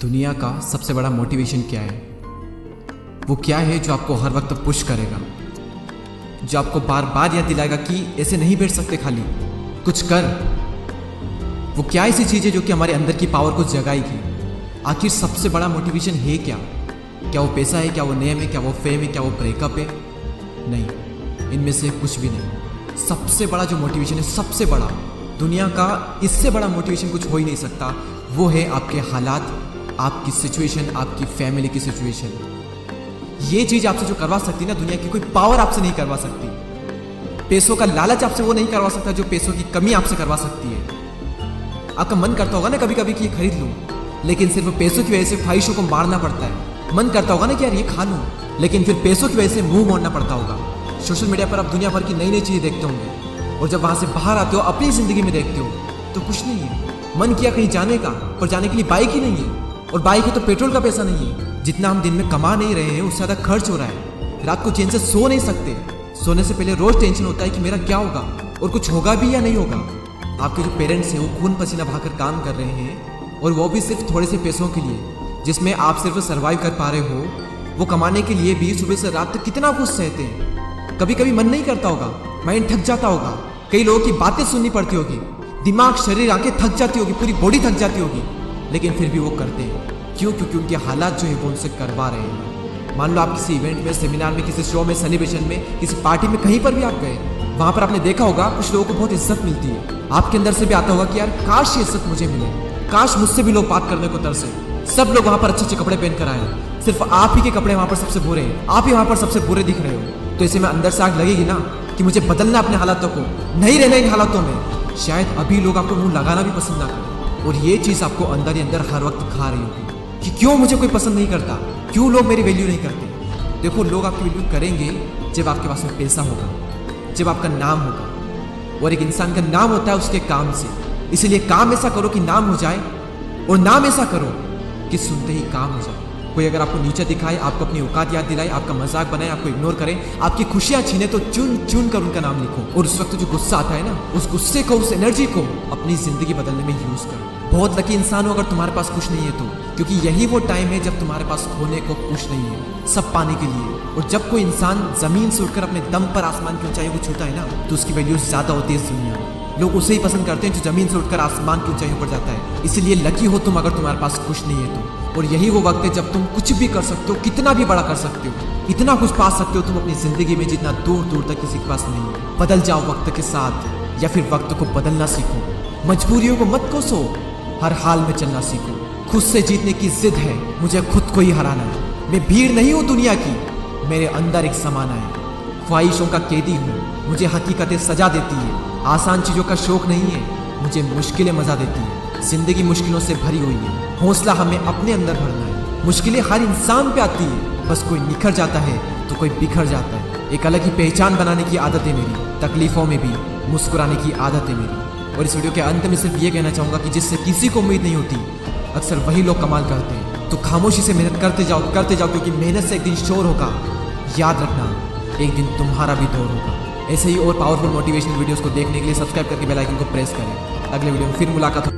दुनिया का सबसे बड़ा मोटिवेशन क्या है? वो क्या है जो आपको हर वक्त पुश करेगा, जो आपको बार बार याद दिलाएगा कि ऐसे नहीं बैठ सकते, खाली कुछ कर। वो क्या ऐसी चीज़ है जो कि हमारे अंदर की पावर को जगाएगी? आखिर सबसे बड़ा मोटिवेशन है क्या? क्या वो पैसा है? क्या वो नेम है? क्या वो फेम है? क्या वो ब्रेकअप है? नहीं, इनमें से कुछ भी नहीं। सबसे बड़ा जो मोटिवेशन है, सबसे बड़ा, दुनिया का इससे बड़ा मोटिवेशन कुछ हो ही नहीं सकता, वो है आपके हालात, आपकी सिचुएशन, आपकी फैमिली की सिचुएशन। ये चीज़ आपसे जो करवा सकती है ना, दुनिया की कोई पावर आपसे नहीं करवा सकती। पैसों का लालच आपसे वो नहीं करवा सकता जो पैसों की कमी आपसे करवा सकती है। आपका मन करता होगा ना कभी कभी कि ये खरीद लूँ, लेकिन सिर्फ पैसों की वजह से ख्वाहिशों को मारना पड़ता है। मन करता होगा ना कि यार ये खा लूँ, लेकिन फिर पैसों की वजह से मुंह मोड़ना पड़ता होगा। सोशल मीडिया पर आप दुनिया भर की नई नई चीज़ें देखते होंगे, और जब वहाँ से बाहर आते हो, अपनी ज़िंदगी में देखते हो, तो कुछ नहीं है। मन किया कहीं जाने का, पर जाने के लिए बाइक ही नहीं है, और बाइक है तो पेट्रोल का पैसा नहीं है। जितना हम दिन में कमा नहीं रहे हैं, उससे ज़्यादा खर्च हो रहा है। रात को चैन से सो नहीं सकते। सोने से पहले रोज टेंशन होता है कि मेरा क्या होगा, और कुछ होगा भी या नहीं होगा। आपके जो पेरेंट्स हैं वो खून पसीना बहाकर काम कर रहे हैं, और वो भी सिर्फ थोड़े से पैसों के लिए, जिसमें आप सिर्फ सर्वाइव कर पा रहे हो। वो कमाने के लिए भी सुबह से रात तक कितना कुछ सहते हैं। कभी कभी मन नहीं करता होगा, माइंड थक जाता होगा, कई लोगों की बातें सुननी पड़ती होगी, दिमाग, शरीर, आंखें थक जाती होगी, पूरी बॉडी थक जाती होगी, लेकिन फिर भी वो करते हैं। क्यों? क्योंकि उनके हालात जो है वो उनसे करवा रहे हैं। मान लो आप किसी इवेंट में, सेमिनार में, किसी शो में, सेलिब्रेशन में, किसी पार्टी में, कहीं पर भी आप गए, वहाँ पर आपने देखा होगा कुछ लोगों को बहुत इज्जत मिलती है। आपके अंदर से भी आता होगा कि यार काश ये इज्जत मुझे मिले, काश मुझसे भी लोग बात करने को तरसे। सब लोग वहाँ पर अच्छे अच्छे कपड़े पहन कर आए, सिर्फ आप ही के कपड़े वहाँ पर सबसे बुरे हैं, आप ही वहाँ पर सबसे बुरे दिख रहे हो। तो ऐसे में अंदर से आग लगेगी ना कि मुझे बदलना अपने हालातों को, नहीं रहना इन हालातों में। शायद अभी लोग आपको मुंह लगाना भी पसंद ना करें, और ये चीज़ आपको अंदर ही अंदर हर वक्त खा रही होगी कि क्यों मुझे कोई पसंद नहीं करता, क्यों लोग मेरी वैल्यू नहीं करते। देखो, लोग आपकी वैल्यू करेंगे जब आपके पास में पैसा होगा, जब आपका नाम होगा, और एक इंसान का नाम होता है उसके काम से। इसीलिए काम ऐसा करो कि नाम हो जाए, और नाम ऐसा करो कि सुनते ही काम हो जाए। कोई अगर आपको नीचे दिखाए, आपको अपनी औकात याद दिलाए, आपका मजाक बनाए, आपको इग्नोर करे, आपकी खुशियां छीने, तो चुन चुन कर उनका नाम लिखो। और उस वक्त जो गुस्सा आता है ना, उस गुस्से को, उस एनर्जी को अपनी जिंदगी बदलने में यूज करो। बहुत लकी इंसान हो अगर तुम्हारे पास कुछ नहीं है तो, क्योंकि यही वो टाइम है जब तुम्हारे पास खोने को कुछ नहीं है, सब पाने के लिए। और जब कोई इंसान जमीन से उठकर अपने दम पर आसमान की ऊंचाइयों को छूता है ना, तो उसकी वैल्यू ज्यादा होती है इस दुनिया में। लोग उसे ही पसंद करते हैं जो जमीन से उठकर आसमान की ऊंचाइयों पर जाता है। इसीलिए लकी हो तुम अगर तुम्हारे पास कुछ नहीं है तो। और यही वो वक्त है जब तुम कुछ भी कर सकते हो, कितना भी बड़ा कर सकते हो, इतना कुछ पा सकते हो तुम अपनी जिंदगी में जितना दूर दूर तक किसी के पास नहीं है। बदल जाओ वक्त के साथ, या फिर वक्त को बदलना सीखो। मजबूरियों को मत कोसो, हर हाल में चलना सीखो। खुद से जीतने की जिद है, मुझे खुद को ही हराना है। मैं भीड़ नहीं हूँ दुनिया की, मेरे अंदर एक समाना है। ख्वाहिशों का कैदी हूँ, मुझे हकीकतें सजा देती है। आसान चीज़ों का शौक नहीं है, मुझे मुश्किलें मजा देती है। जिंदगी मुश्किलों से भरी हुई है, हौसला हमें अपने अंदर भरना है। मुश्किलें हर इंसान पे आती है, बस कोई निखर जाता है तो कोई बिखर जाता है। एक अलग ही पहचान बनाने की आदत है मेरी, तकलीफों में भी मुस्कुराने की आदत है मेरी। और इस वीडियो के अंत में सिर्फ ये कहना चाहूँगा कि जिससे किसी को उम्मीद नहीं होती, अक्सर वही लोग कमाल करते हैं। तो खामोशी से मेहनत करते जाओ, क्योंकि मेहनत से एक दिन शोर होगा। याद रखना, एक दिन तुम्हारा भी दौर होगा। ऐसे ही और पावरफुल मोटिवेशनल वीडियोस को देखने के लिए सब्सक्राइब करके बेल आइकन को प्रेस करें। अगले वीडियो में फिर मुलाकात हो।